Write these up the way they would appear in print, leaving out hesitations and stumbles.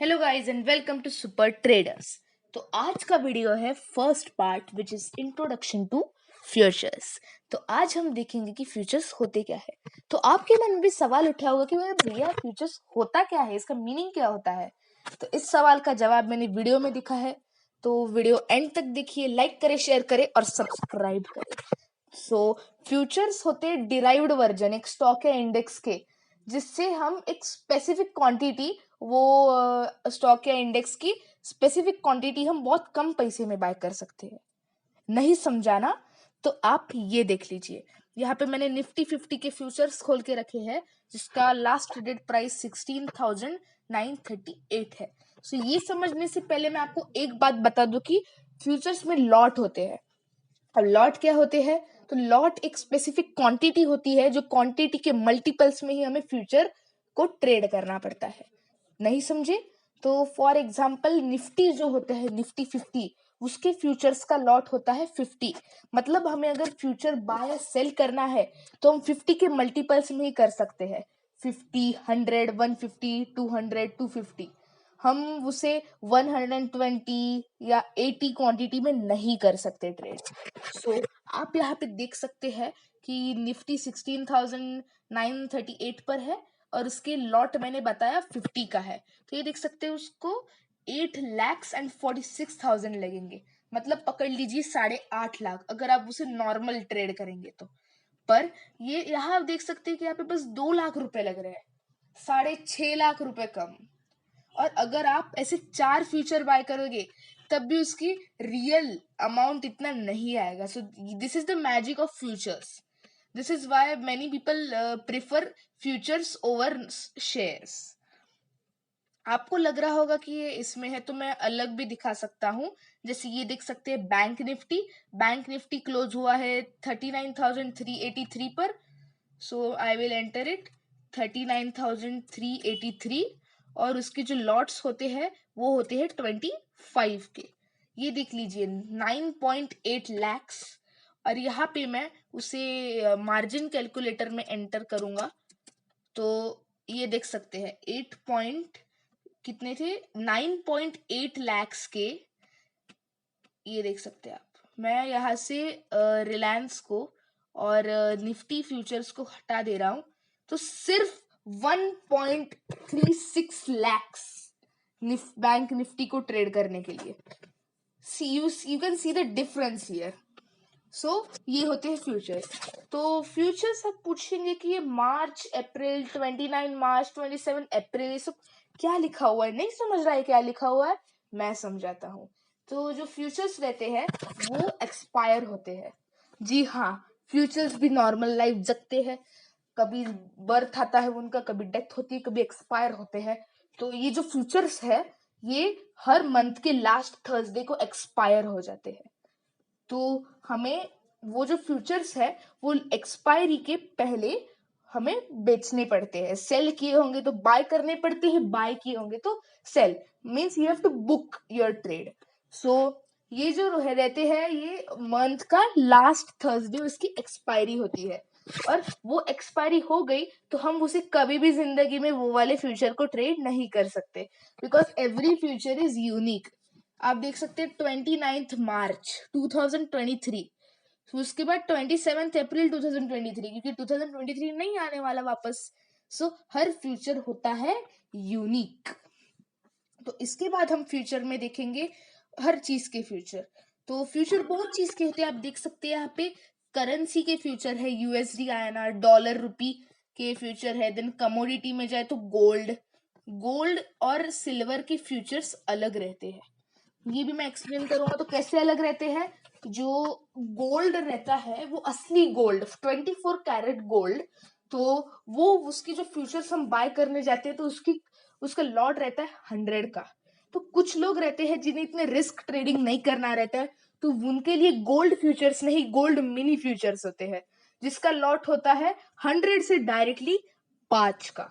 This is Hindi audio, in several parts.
Hello guys and welcome to super traders. तो आज का वीडियो है first part which is introduction to futures. तो आज हम देखेंगे कि फ्यूचर्स होते क्या है। तो आपके मन में भी सवाल उठा होगा कि भैया फ्यूचर्स होता क्या है, इसका मीनिंग क्या होता है। तो इस सवाल का जवाब मैंने वीडियो में दिखा है, तो वीडियो एंड तक देखिए, लाइक करें, शेयर करें और सब्सक्राइब करें। सो फ्यूचर्स होते डिराइव्ड वर्जन एक स्टॉक या इंडेक्स के, जिससे हम एक स्पेसिफिक क्वांटिटी, वो स्टॉक या इंडेक्स की स्पेसिफिक क्वांटिटी हम बहुत कम पैसे में बाय कर सकते हैं। नहीं समझाना तो आप ये देख लीजिए, यहाँ पे मैंने निफ्टी 50 के फ्यूचर्स खोल के रखे हैं, जिसका लास्ट ट्रेडेड प्राइस 16,938 है। सो ये समझने से पहले मैं आपको एक बात बता दूं कि फ्यूचर्स में लॉट होते हैं। अब लॉट क्या होते हैं? तो लॉट एक स्पेसिफिक क्वांटिटी होती है, जो क्वांटिटी के मल्टीपल्स में ही हमें फ्यूचर को ट्रेड करना पड़ता है। नहीं समझे तो फॉर एग्जाम्पल निफ्टी जो होता है, निफ्टी 50, उसके फ्यूचर्स का लॉट होता है 50। मतलब हमें अगर फ्यूचर बाय सेल करना है तो हम 50 के मल्टीपल्स में ही कर सकते हैं। 50, 100, 150, 200, 250। हम उसे 120 या 80 क्वांटिटी में नहीं कर सकते ट्रेड। सो आप यहाँ पे देख सकते हैं कि निफ्टी 16,938 पर है और उसके लॉट मैंने बताया 50 का है। तो ये देख सकते हैं, उसको 8,46,000 लगेंगे। मतलब पकड़ लीजिए 8.5 लाख, अगर आप उसे नॉर्मल ट्रेड करेंगे तो। पर ये यहाँ आप देख सकते हैं कि यहाँ पे बस 2 लाख रुपए लग रहे हैं, 6.5 लाख रुपए कम। और अगर आप ऐसे 4 फ्यूचर बाय करोगे तब भी उसकी रियल अमाउंट इतना नहीं आएगा। So this is the magic of futures. This is why many people prefer futures over shares. आपको लग रहा होगा कि ये इसमें है, तो मैं अलग भी दिखा सकता हूँ। जैसे ये देख सकते हैं बैंक निफ्टी क्लोज हुआ है 39,383 पर। सो आई विल एंटर इट 39,383। और उसके जो लॉट्स होते हैं वो होते हैं 25 के। ये देख लीजिए 9.8 लैक्स। और यहाँ पे मैं उसे मार्जिन कैलकुलेटर में एंटर करूंगा तो ये देख सकते हैं 8 पॉइंट कितने थे, 9.8 लैक्स के। ये देख सकते हैं आप। मैं यहाँ से रिलायंस को और निफ्टी फ्यूचर्स को हटा दे रहा हूं, तो सिर्फ 1.36 लैक्स बैंक निफ्टी को ट्रेड करने के लिए। You can see the difference here. So ये होते हैं फ्यूचर्स। तो फ्यूचर्स आप पूछेंगे कि ये मार्च अप्रैल 29 मार्च 27 अप्रैल ये सब क्या लिखा हुआ है, नहीं समझ रहा है क्या लिखा हुआ है, मैं समझाता हूँ। तो जो फ्यूचर्स रहते हैं वो एक्सपायर होते हैं। जी हाँ, फ्यूचर्स भी नॉर्मल लाइफ जगते हैं। कभी बर्थ आता है उनका, कभी डेथ होती है, कभी एक्सपायर होते हैं। तो ये जो फ्यूचर्स है ये हर मंथ के लास्ट थर्सडे को एक्सपायर हो जाते हैं। तो हमें वो जो फ्यूचर्स है वो एक्सपायरी के पहले हमें बेचने पड़ते हैं। सेल किए होंगे तो बाय करने पड़ते हैं, बाय किए होंगे तो sell. Means you have to book your trade. So ये जो रहते हैं ये मंथ का लास्ट थर्सडे उसकी एक्सपायरी होती है। और वो एक्सपायरी हो गई तो हम उसे कभी भी जिंदगी में वो वाले फ्यूचर को ट्रेड नहीं कर सकते, because every future is unique. आप देख सकते हैं 29 मार्च 2023, उसके बाद 27 अप्रैल 2023, क्योंकि 2023 नहीं आने वाला वापस। सो हर फ्यूचर होता है यूनिक। तो इसके बाद हम फ्यूचर में देखेंगे हर चीज के फ्यूचर। तो फ्यूचर बहुत चीज के होते हैं, आप देख सकते हैं यहाँ पे करेंसी के फ्यूचर है, यूएसडी आईएनआर डॉलर रुपी के फ्यूचर है। देन कमोडिटी में जाए तो गोल्ड और सिल्वर के फ्यूचर्स अलग रहते हैं। ये भी मैं एक्सप्लेन करूंगा तो कैसे अलग रहते हैं। जो गोल्ड रहता है वो असली गोल्ड 24 कैरेट गोल्ड, तो वो उसकी जो फ्यूचर्स हम बाय करने जाते हैं तो उसका लॉट रहता है 100 का। तो कुछ लोग रहते हैं जिन्हें इतने रिस्क ट्रेडिंग नहीं करना रहता है, तो उनके लिए गोल्ड फ्यूचर्स नहीं, गोल्ड मिनी फ्यूचर्स होते हैं, जिसका लॉट होता है 100 से डायरेक्टली 5 का।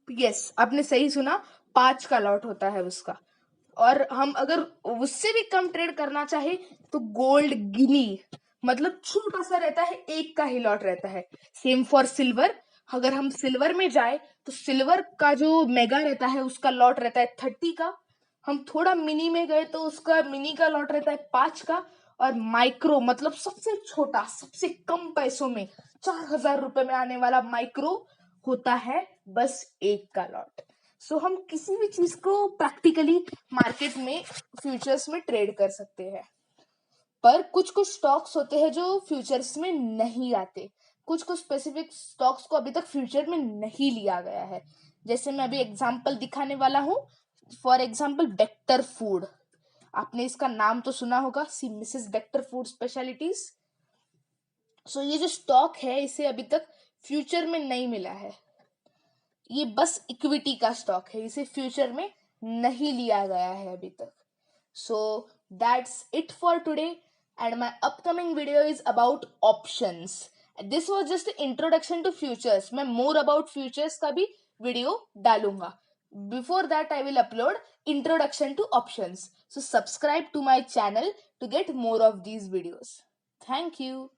यस, आपने सही सुना, 5 का लॉट होता है उसका। और हम अगर उससे भी कम ट्रेड करना चाहे तो गोल्ड गिनी, मतलब छोटा सा रहता है, 1 का ही लॉट रहता है। सेम फॉर सिल्वर, अगर हम सिल्वर में जाए तो सिल्वर का जो मेगा रहता है उसका लॉट रहता है 30 का। हम थोड़ा मिनी में गए तो उसका मिनी का लॉट रहता है 5 का। और माइक्रो मतलब सबसे छोटा, सबसे कम पैसों में 4,000 रुपए में आने वाला माइक्रो होता है बस 1 का लॉट। सो हम किसी भी चीज को प्रैक्टिकली मार्केट में फ्यूचर्स में ट्रेड कर सकते हैं। पर कुछ कुछ स्टॉक्स होते हैं जो फ्यूचर्स में नहीं आते। कुछ कुछ स्पेसिफिक स्टॉक्स को अभी तक फ्यूचर में नहीं लिया गया है। जैसे मैं अभी एग्जांपल दिखाने वाला हूँ। फॉर एग्जांपल बेक्टर फूड, आपने इसका नाम तो सुना होगा, सी मिसेस बेक्टर फूड स्पेशलिटीज। सो ये जो स्टॉक है इसे अभी तक फ्यूचर में नहीं मिला है। ये बस इक्विटी का स्टॉक है, इसे फ्यूचर में नहीं लिया गया है अभी तक। So that's it for today, and my upcoming video is about options. This was just an introduction to futures. मैं more about futures का भी video डालूंगा. Before that I will upload introduction to options. So subscribe to my channel to get more of these videos. Thank you.